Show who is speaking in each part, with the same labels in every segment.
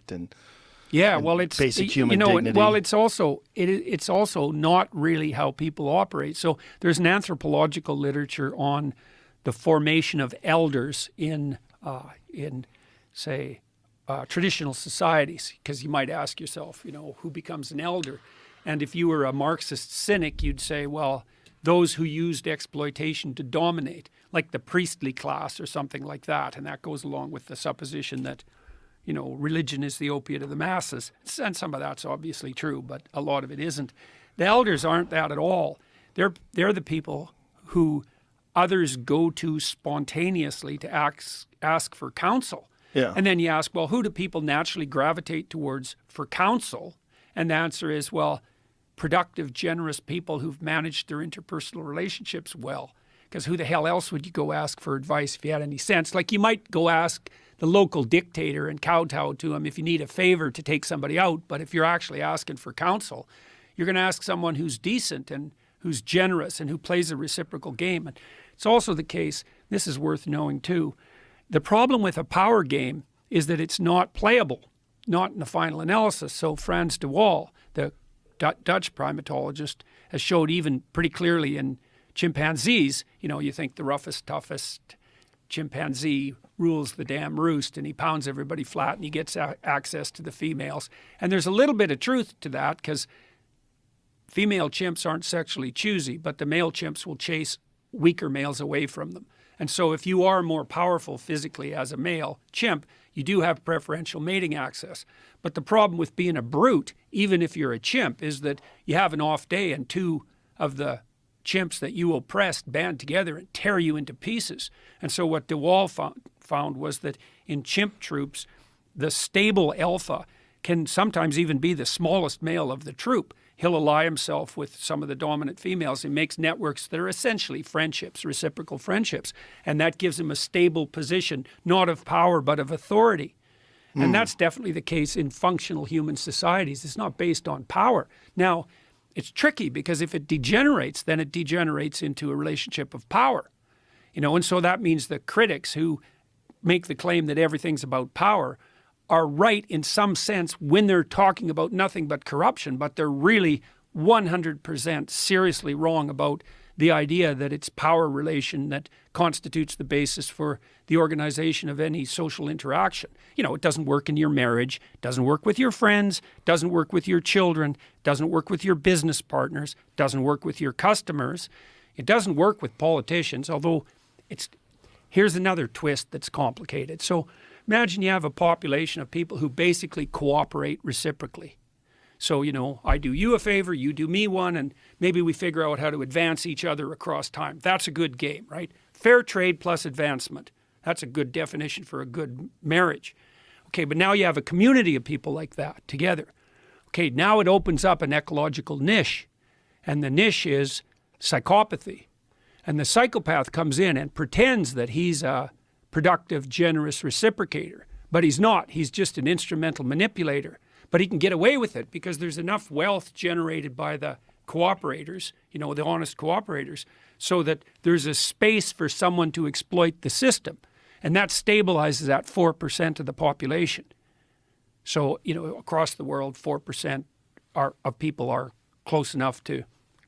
Speaker 1: respect and
Speaker 2: it's
Speaker 1: basic human dignity.
Speaker 2: Well, it's also not really how people operate. So there's an anthropological literature on the formation of elders in say traditional societies, because you might ask yourself, who becomes an elder? And if you were a Marxist cynic, you'd say, well, those who used exploitation to dominate, like the priestly class or something like that. And that goes along with the supposition that, religion is the opiate of the masses. And some of that's obviously true, but a lot of it isn't. The elders aren't that at all. They're the people who others go to spontaneously to ask for counsel.
Speaker 1: Yeah.
Speaker 2: And then you ask, well, who do people naturally gravitate towards for counsel? And the answer is, well, productive, generous people who've managed their interpersonal relationships well. Because who the hell else would you go ask for advice if you had any sense? Like, you might go ask the local dictator and kowtow to him if you need a favor to take somebody out. But if you're actually asking for counsel, you're going to ask someone who's decent and who's generous and who plays a reciprocal game. And it's also the case, this is worth knowing too, the problem with a power game is that it's not playable, not in the final analysis. So Frans de Waal, the Dutch primatologist, has showed even pretty clearly in chimpanzees, you think the roughest, toughest chimpanzee rules the damn roost, and he pounds everybody flat and he gets access to the females. And there's a little bit of truth to that, because female chimps aren't sexually choosy, but the male chimps will chase weaker males away from them. And so if you are more powerful physically as a male chimp, you do have preferential mating access. But the problem with being a brute, even if you're a chimp, is that you have an off day and two of the chimps that you oppressed band together and tear you into pieces. And so what de Waal found was that in chimp troops, the stable alpha can sometimes even be the smallest male of the troop. He'll ally himself with some of the dominant females and makes networks that are essentially friendships, reciprocal friendships. And that gives him a stable position, not of power, but of authority. And that's definitely the case in functional human societies. It's not based on power. Now, it's tricky, because if it degenerates, then it degenerates into a relationship of power. And so that means the critics who make the claim that everything's about power are right in some sense when they're talking about nothing but corruption, but they're really 100% seriously wrong about the idea that it's power relation that constitutes the basis for the organization of any social interaction. It doesn't work in your marriage, doesn't work with your friends, doesn't work with your children, doesn't work with your business partners, doesn't work with your customers. It doesn't work with politicians, although here's another twist that's complicated. So imagine you have a population of people who basically cooperate reciprocally. So, I do you a favor, you do me one, and maybe we figure out how to advance each other across time. That's a good game, right? Fair trade plus advancement. That's a good definition for a good marriage. Okay, but now you have a community of people like that together. Okay, now it opens up an ecological niche, and the niche is psychopathy. And the psychopath comes in and pretends that he's a productive, generous reciprocator, but he's not. He's just an instrumental manipulator. But he can get away with it because there's enough wealth generated by the cooperators, the honest cooperators, so that there's a space for someone to exploit the system. And that stabilizes at 4% of the population. So, across the world, 4% of people are close enough to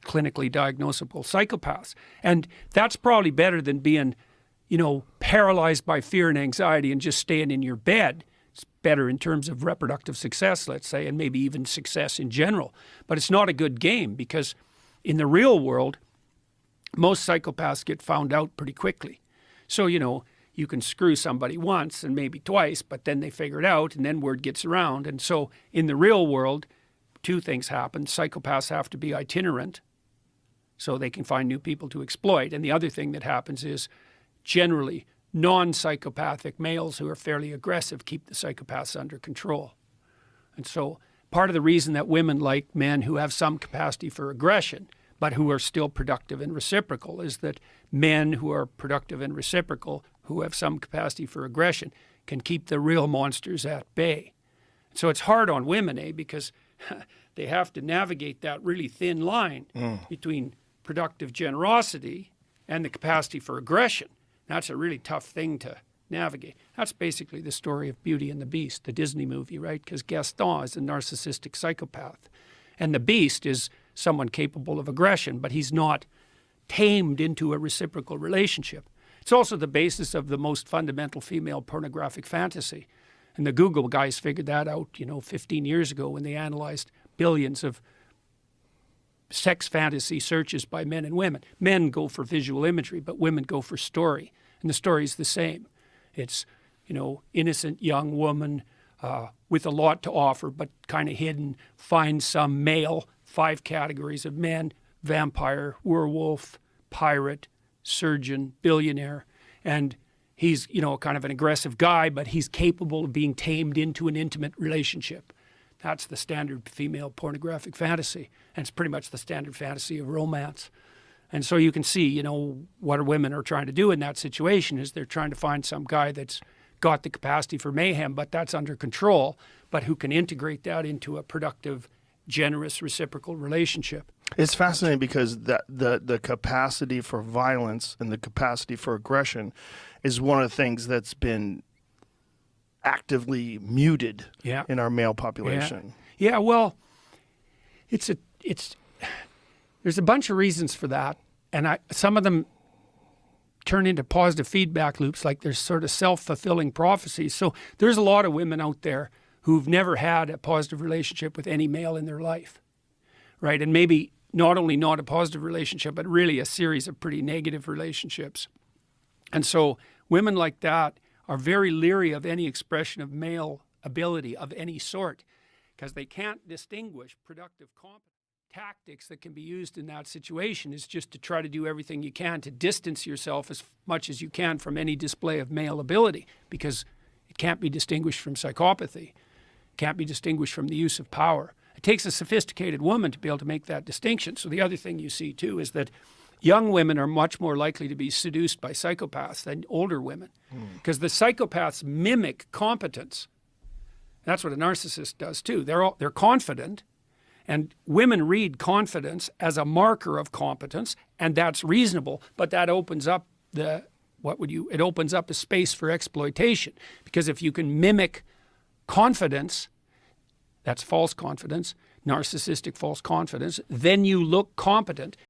Speaker 2: clinically diagnosable psychopaths. And that's probably better than being, paralyzed by fear and anxiety and just staying in your bed. It's better in terms of reproductive success, let's say, and maybe even success in general. But it's not a good game, because in the real world, most psychopaths get found out pretty quickly. So, you can screw somebody once and maybe twice, but then they figure it out and then word gets around. And so in the real world, two things happen. Psychopaths have to be itinerant so they can find new people to exploit. And the other thing that happens is generally non-psychopathic males who are fairly aggressive keep the psychopaths under control. And so part of the reason that women like men who have some capacity for aggression but who are still productive and reciprocal is that men who are productive and reciprocal who have some capacity for aggression can keep the real monsters at bay. So it's hard on women, because they have to navigate that really thin line between productive generosity and the capacity for aggression. That's a really tough thing to navigate. That's basically the story of Beauty and the Beast, the Disney movie, right? Because Gaston is a narcissistic psychopath. And the Beast is someone capable of aggression, but he's not tamed into a reciprocal relationship. It's also the basis of the most fundamental female pornographic fantasy. And the Google guys figured that out, 15 years ago when they analyzed billions of sex fantasy searches by men and women. Men go for visual imagery, but women go for story. And the story is the same. It's, innocent young woman with a lot to offer, but kind of hidden, finds some male, 5 categories of men: vampire, werewolf, pirate, surgeon, billionaire. And he's, kind of an aggressive guy, but he's capable of being tamed into an intimate relationship. That's the standard female pornographic fantasy. And it's pretty much the standard fantasy of romance. And so you can see, what women are trying to do in that situation is they're trying to find some guy that's got the capacity for mayhem, but that's under control, but who can integrate that into a productive, generous, reciprocal relationship.
Speaker 1: It's fascinating because the capacity for violence and the capacity for aggression is one of the things that's been actively muted in our male population.
Speaker 2: Yeah, well, there's a bunch of reasons for that, and some of them turn into positive feedback loops, like there's sort of self-fulfilling prophecies. So there's a lot of women out there who've never had a positive relationship with any male in their life, right? And maybe not only not a positive relationship, but really a series of pretty negative relationships. And so women like that are very leery of any expression of male ability of any sort because they can't distinguish productive competence. Tactics that can be used in that situation is just to try to do everything you can to distance yourself as much as you can from any display of male ability, because it can't be distinguished from psychopathy. It can't be distinguished from the use of power. It takes a sophisticated woman to be able to make that distinction. So the other thing you see too is that young women are much more likely to be seduced by psychopaths than older women, because the psychopaths mimic competence. That's what a narcissist does too. They're confident. And women read confidence as a marker of competence, and that's reasonable, but that opens up it opens up a space for exploitation. Because if you can mimic confidence, that's false confidence, narcissistic false confidence, then you look competent.